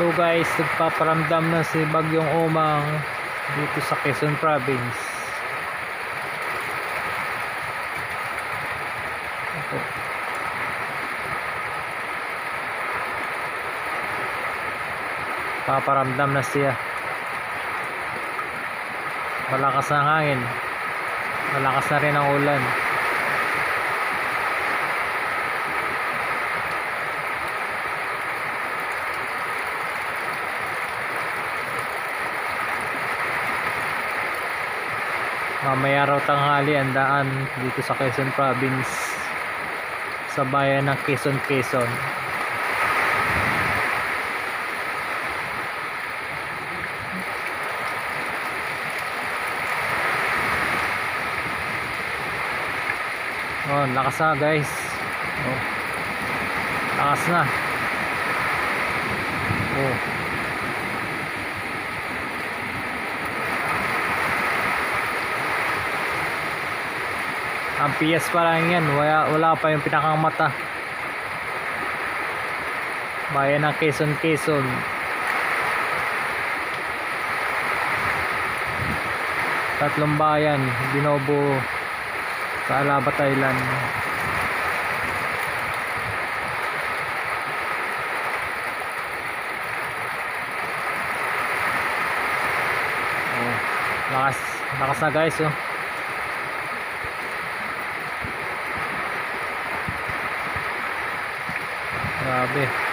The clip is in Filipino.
So guys, nagpaparamdam na si Bagyong Umang dito sa Quezon Province. Ito. Paparamdam na siya. Malakas na hangin. Malakas na rin ang ulan. Mamaya raw tanghali ang daan dito sa Quezon Province, sa bayan ng Quezon. Oh, lakas na guys. Oh, lakas na. Oh. Ang PS pa lang yan, wala pa yung pinakang mata. Bayan ng Quezon. Tatlong bayan, Binobo sa Alaba, Thailand. Oh, lakas na guys, oh. Grabe.